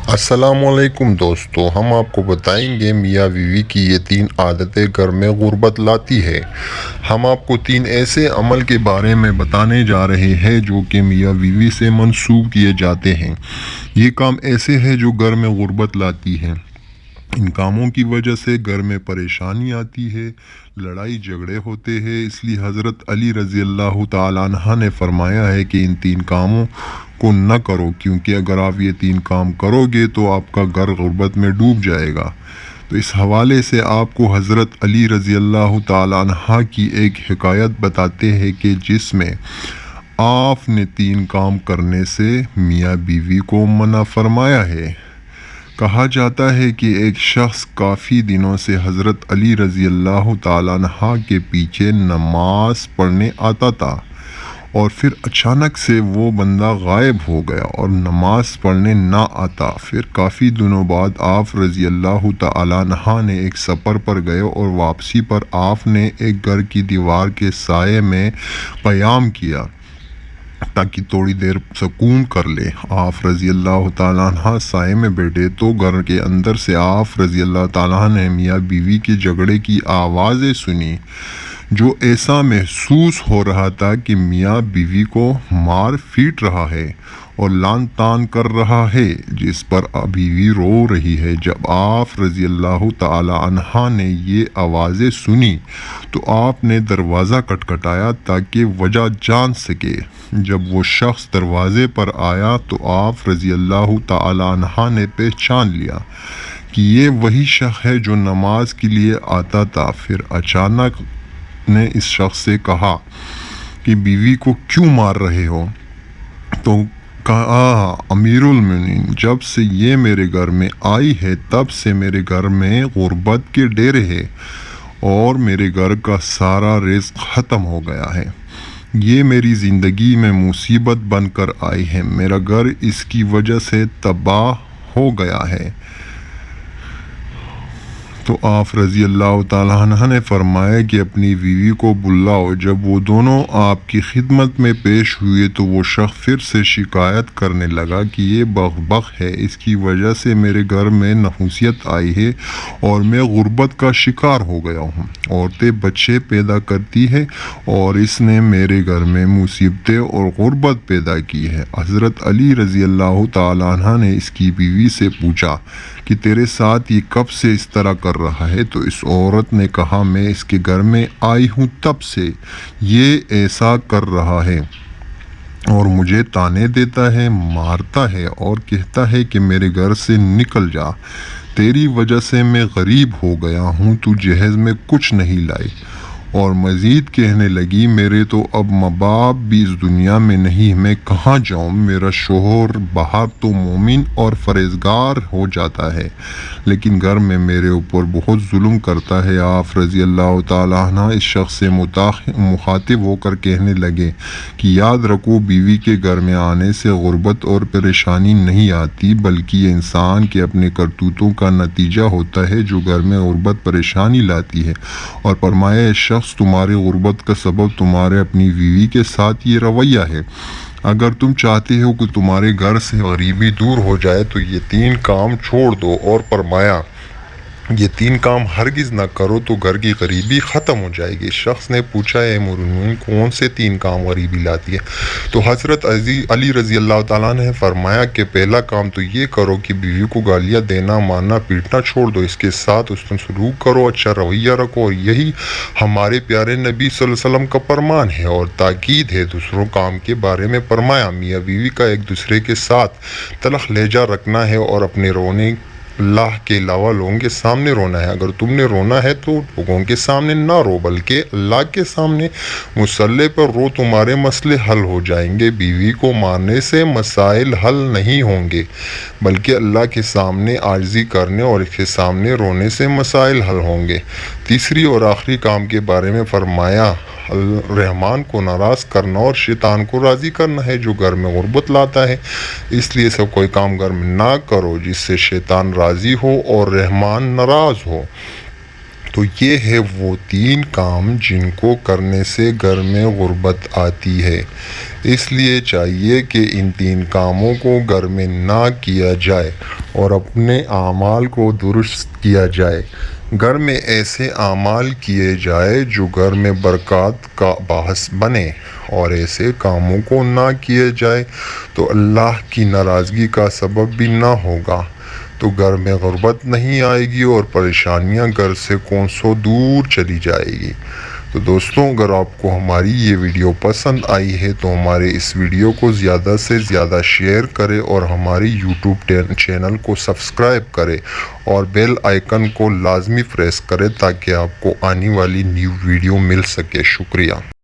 السلام علیکم دوستو، ہم آپ کو بتائیں گے میاں بیوی کی یہ 3 عادتیں گھر میں غربت لاتی ہے۔ ہم آپ کو 3 ایسے عمل کے بارے میں بتانے جا رہے ہیں جو کہ میاں بیوی سے منسوب کیے جاتے ہیں۔ یہ کام ایسے ہیں جو گھر میں غربت لاتی ہیں۔ ان کاموں کی وجہ سے گھر میں پریشانی آتی ہے، لڑائی جھگڑے ہوتے ہیں۔ اس لیے حضرت علی رضی اللہ تعالیٰ عنہ نے فرمایا ہے کہ ان 3 کاموں کو نہ کرو، کیونکہ اگر آپ یہ 3 کام کرو گے تو آپ کا گھر غربت میں ڈوب جائے گا۔ تو اس حوالے سے آپ کو حضرت علی رضی اللہ تعالیٰ عنہ کی ایک حکایت بتاتے ہیں کہ جس میں آپ نے 3 کام کرنے سے میاں بیوی کو منع فرمایا ہے۔ کہا جاتا ہے کہ ایک شخص کافی دنوں سے حضرت علی رضی اللہ تعالیٰ عنہ کے پیچھے نماز پڑھنے آتا تھا، اور پھر اچانک سے وہ بندہ غائب ہو گیا اور نماز پڑھنے نہ آتا۔ پھر کافی دنوں بعد آپ رضی اللہ تعالیٰ عنہ نے ایک سفر پر گئے اور واپسی پر آپ نے ایک گھر کی دیوار کے سائے میں قیام کیا تاکہ تھوڑی دیر سکون کر لے۔ آپ رضی اللہ تعالیٰ عنہ سائے میں بیٹھے تو گھر کے اندر سے آپ رضی اللہ تعالیٰ نے میاں بیوی کے جھگڑے کی آوازیں سنی، جو ایسا محسوس ہو رہا تھا کہ میاں بیوی کو مار پیٹ رہا ہے اور لعن طعن کر رہا ہے، جس پر بیوی رو رہی ہے۔ جب آپ رضی اللہ تعالیٰ عنہ نے یہ آوازیں سنی تو آپ نے دروازہ کھٹکھٹایا تاکہ وجہ جان سکے۔ جب وہ شخص دروازے پر آیا تو آپ رضی اللہ تعالیٰ عنہ نے پہچان لیا کہ یہ وہی شخص ہے جو نماز کے لیے آتا تھا۔ پھر اچانک نے اس شخص سے کہا کہ بیوی کو کیوں مار رہے ہو؟ تو کہا، امیر المومنین، جب سے یہ میرے گھر میں آئی ہے تب سے میرے گھر میں غربت کے ڈیرے ہیں اور میرے گھر کا سارا رزق ختم ہو گیا ہے۔ یہ میری زندگی میں مصیبت بن کر آئی ہے۔ میرا گھر اس کی وجہ سے تباہ ہو گیا ہے۔ تو آپ رضی اللہ تعالیٰ عنہ نے فرمایا کہ اپنی بیوی کو بلاؤ۔ جب وہ دونوں آپ کی خدمت میں پیش ہوئے تو وہ شخص پھر سے شکایت کرنے لگا کہ یہ بخت ہے، اس کی وجہ سے میرے گھر میں نحوست آئی ہے اور میں غربت کا شکار ہو گیا ہوں۔ عورتیں بچے پیدا کرتی ہے اور اس نے میرے گھر میں مصیبتیں اور غربت پیدا کی ہے۔ حضرت علی رضی اللہ تعالیٰ عنہ نے اس کی بیوی سے پوچھا کہ تیرے ساتھ یہ کب سے اس طرح کر رہا ہے؟ تو اس عورت نے کہا، میں اس کے گھر میں آئی ہوں تب سے یہ ایسا کر رہا ہے اور مجھے طعنے دیتا ہے، مارتا ہے اور کہتا ہے کہ میرے گھر سے نکل جا، تیری وجہ سے میں غریب ہو گیا ہوں، تو جہیز میں کچھ نہیں لائی۔ اور مزید کہنے لگی، میرے تو اب ماں باپ بھی اس دنیا میں نہیں، میں کہاں جاؤں؟ میرا شوہر باہر تو مومن اور پرہیزگار ہو جاتا ہے لیکن گھر میں میرے اوپر بہت ظلم کرتا ہے۔ آپ رضی اللہ تعالیٰ عنہ اس شخص سے مخاطب ہو کر کہنے لگے کہ یاد رکھو، بیوی کے گھر میں آنے سے غربت اور پریشانی نہیں آتی، بلکہ یہ انسان کے اپنے کرتوتوں کا نتیجہ ہوتا ہے جو گھر میں غربت پریشانی لاتی ہے۔ اور فرمایا، شخص تمہاری غربت کا سبب تمہارے اپنی بیوی کے ساتھ یہ رویہ ہے۔ اگر تم چاہتے ہو کہ تمہارے گھر سے غریبی دور ہو جائے تو یہ 3 کام چھوڑ دو۔ اور فرمایا، یہ 3 کام ہرگز نہ کرو تو گھر کی غریبی ختم ہو جائے گی۔ شخص نے پوچھا، اے امیر المومنین، کون سے 3 کام غریبی لاتی ہے؟ تو حضرت علی رضی اللہ تعالیٰ نے فرمایا کہ پہلا کام تو یہ کرو کہ بیوی کو گالیاں دینا، مارنا، پیٹنا چھوڑ دو، اس کے ساتھ حسن سلوک کرو، اچھا رویہ رکھو، اور یہی ہمارے پیارے نبی صلی اللہ علیہ وسلم کا فرمان ہے اور تاکید ہے۔ دوسروں کام کے بارے میں فرمایا، میاں بیوی کا ایک دوسرے کے ساتھ تلخ لہجہ رکھنا ہے اور اپنے رونے اللہ کے علاوہ لوگوں کے سامنے رونا ہے۔ اگر تم نے رونا ہے تو لوگوں کے سامنے نہ رو، بلکہ اللہ کے سامنے مصلی پر رو، تمہارے مسئلے حل ہو جائیں گے۔ بیوی کو مارنے سے مسائل حل نہیں ہوں گے، بلکہ اللہ کے سامنے عاجزی کرنے اور اس کے سامنے رونے سے مسائل حل ہوں گے۔ تیسری اور آخری کام کے بارے میں فرمایا، رحمان کو ناراض کرنا اور شیطان کو راضی کرنا ہے جو گھر میں غربت لاتا ہے۔ اس لیے سب کوئی کام گھر میں نہ کرو جس سے شیطان راضی ہو اور رحمان ناراض ہو۔ تو یہ ہے وہ 3 کام جن کو کرنے سے گھر میں غربت آتی ہے۔ اس لیے چاہیے کہ ان 3 کاموں کو گھر میں نہ کیا جائے اور اپنے اعمال کو درست کیا جائے۔ گھر میں ایسے اعمال کیے جائے جو گھر میں برکات کا باعث بنے، اور ایسے کاموں کو نہ کیے جائے تو اللہ کی ناراضگی کا سبب بھی نہ ہوگا، تو گھر میں غربت نہیں آئے گی اور پریشانیاں گھر سے کوسوں دور چلی جائے گی۔ تو دوستوں، اگر آپ کو ہماری یہ ویڈیو پسند آئی ہے تو ہمارے اس ویڈیو کو زیادہ سے زیادہ شیئر کریں اور ہماری یوٹیوب چینل کو سبسکرائب کریں اور بیل آئیکن کو لازمی پریس کریں تاکہ آپ کو آنے والی نیو ویڈیو مل سکے۔ شکریہ۔